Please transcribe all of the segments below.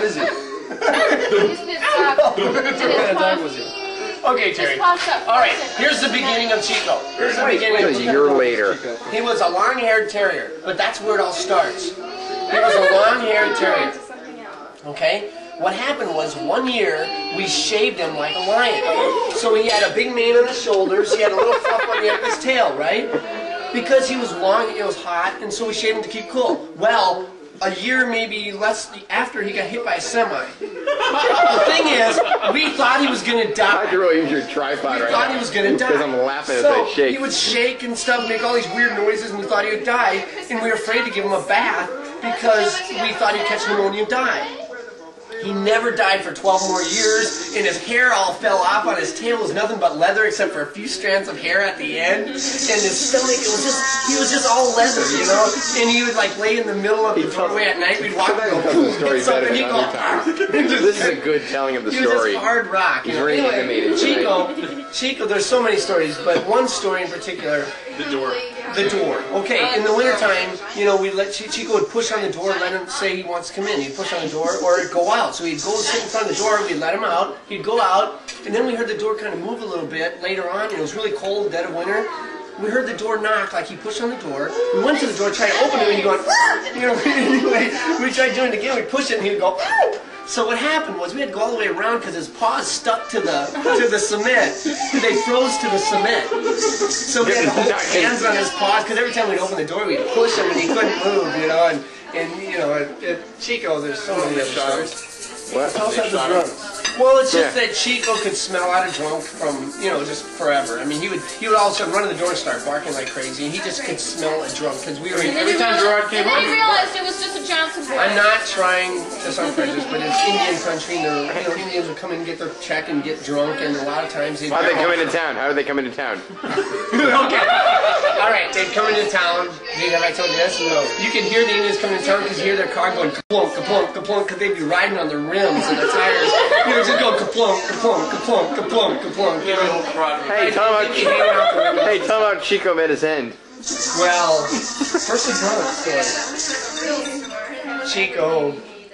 What is it? Okay, Terry. All right, here's the beginning of Chico. Here's the beginning of Chico. A year later. He was a long-haired terrier, but that's where it all starts. He was a long-haired terrier. Okay? What happened was, one year, we shaved him like a lion. So he had a big mane on his shoulders, he had a little fluff on the end of his tail, right? Because he was long, it was hot, and so we shaved him to keep cool. Well, a year, maybe less after, he got hit by a semi. The thing is, we thought he was going to die. I can really use your tripod right now. We thought he was going to die. Because I'm laughing as So I shake. he would shake and stuff, make all these weird noises, and we thought he would die. And we were afraid to give him a bath because we thought he'd catch pneumonia and die. He never died for 12 more years, and his hair all fell off on his tail. It was nothing but leather except for a few strands of hair at the end. And his stomach, he was just all leather, you know? And he would like lay in the middle of the doorway at night. We'd walk and go, boom, get something, he'd go, This is a good telling of the story. He was just hard rock. He's very animated. Chico, there's so many stories, but one story in particular. The door. The door. Okay, in the wintertime, you know, we let Chico would push on the door, let him say he wants to come in. He'd push on the door or go out. So he'd go sit in front of the door, we'd let him out, he'd go out, and then we heard the door kind of move a little bit later on, and it was really cold, dead of winter. We heard the door knock, like he pushed on the door. We went to the door, tried to open it, and he'd go, you know, anyway, we tried doing it again, we'd push it, and he'd go, so what happened was we had to go all the way around because his paws stuck to the cement. They froze to the cement. So we had to hold hands on his paws because every time we'd open the door, we'd push him and he couldn't move, you know. And you know, Chico, there's so many other stories. What? Tell us how the drunk. Well, it's just that Chico could smell out a drunk from, you know, just forever. I mean, he would all of a sudden run to the door and start barking like crazy, and he just could smell a drunk because we were every time Gerard came on. And then he realized it was just a Johnson boy. I'm not trying to sound prejudiced, but it's Indian country, and you know, Indians would come in and get their check and get drunk, and a lot of times they'd... Why did they come into town? How did they come into town? Okay. All right, they'd come into town. Have I told you this? No. You can hear the Indians coming into town because you hear their car going kaplunk, kaplunk, kaplunk, because they'd be riding on their rims and their tires. You know, just go kaplunk, kaplunk, kaplunk, kaplunk, kaplunk. You know. Hey, tell him about Chico met his end. Well, first the drunk story. Chico,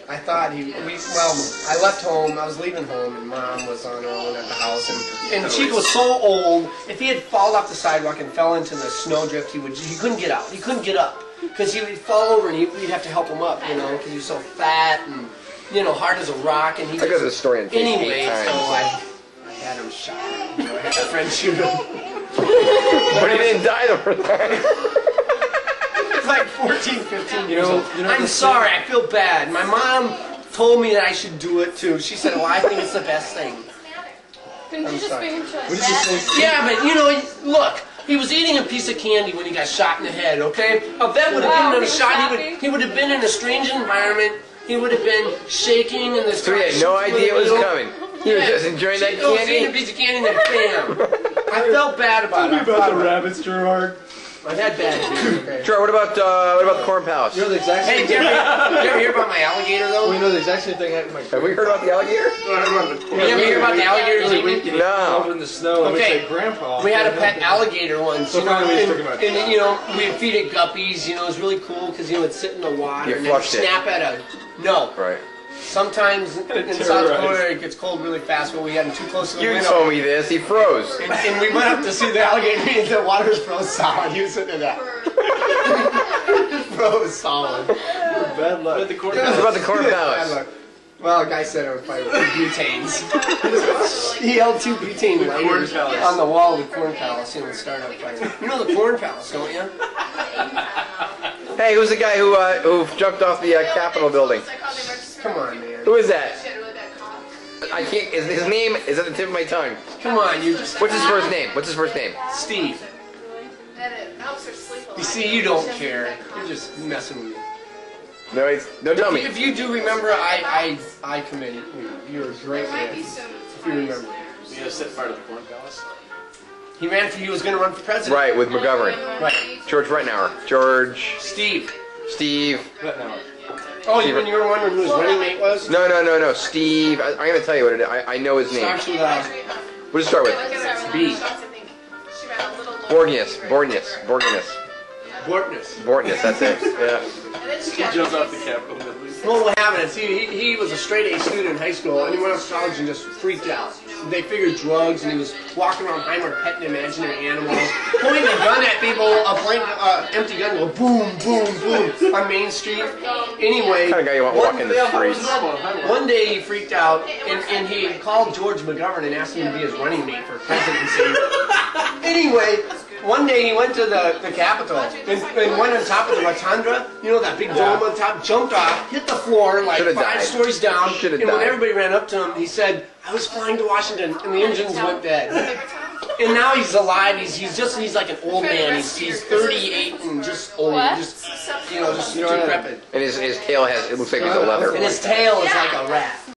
I thought I left home, I was leaving home, and Mom was on her own at the house, and Chico was so old, if he had fallen off the sidewalk and fell into the snowdrift, he couldn't get out, he couldn't get up, because he would fall over and we'd have to help him up, you know, because he was so fat and, you know, hard as a rock, and he I got this story on Facebook. Anyway, so I had him shot, you know, I had a friend shoot him. But he didn't die the first time. Like 14, 15 years old. I'm sorry, I feel bad. My mom told me that I should do it too. She said, well, I think it's the best thing. Couldn't you just bring him to us? Yeah, but you know, look, he was eating a piece of candy when he got shot in the head, okay? If that would have given him a shot, he would have been in a strange environment. He would have been shaking and the So he had no idea it was coming. He was just enjoying that candy. He was eating a piece of candy and then bam. I felt bad about it. About the rabbits, Gerard. I had bad. Okay. Sure, what about the Corn Palace? You know the exact same Hey, did you ever hear about my alligator though? We know the exact same thing happened to my Have we heard about the alligator? You ever hear about the alligators? No. Over in the snow. Okay, Grandpa. we had a pet alligator once. So finally we talking about. And you know, we'd feed it guppies. You know, it was really cool because you know it'd sit in the water You and flushed then snap at a no. Right. Sometimes in South Florida it gets cold really fast, but we had him too close to the You window. told me this. He froze. And we went up to see the alligator and the water was froze solid. He was sitting in that. Froze solid. Bad luck. What about the Corn Palace? Well, a guy said it was probably butanes. He held 2 butane lighters on the wall of the Corn Palace and started a fire. You know the Corn Palace, don't you? Hey, who's the guy who jumped off the Capitol building? Come on, man. Who is that? I can't. His name is at the tip of my tongue. Come on, you just. What's his first name? What's his first name? Steve. You see, you don't care. You're just messing with me. No, don't tell me. If you do remember, I commend you. You're a great man. If you remember. You know, set fire to the Corn Palace. He was going to run for president. Right, with McGovern. Right. George Rettenauer. George. Steve. Rettenauer. Oh, you were wondering who his running mate was? No. Steve. I'm going to tell you what it is. I know his name. Starts with What does it start with? B. Bortnius. Bortness. That's it. Yeah. He jumped off the Capitol building. Well, what happened is he was a straight A student in high school, and he went off to college and just freaked out. They figured drugs, and he was walking around Heimer petting imaginary animals, pointing a gun at people, a empty gun, go boom, boom, boom on Main Street. Anyway, Kind of guy you want walking the streets. one day he freaked out, and he called George McGovern and asked him to be his running mate for presidency. Anyway, one day he went to the Capitol and went on top of the rotunda, you know, that big dome on top, jumped off, hit the floor like Should've 5 died. stories down, Should've and when died. everybody ran up to him, he said, "I was flying to Washington, and the engines went dead." And now he's alive. He's like an old man. He's 38 and just old, just decrepit. And his tail it looks like it's a leather. And his tail is like a rat.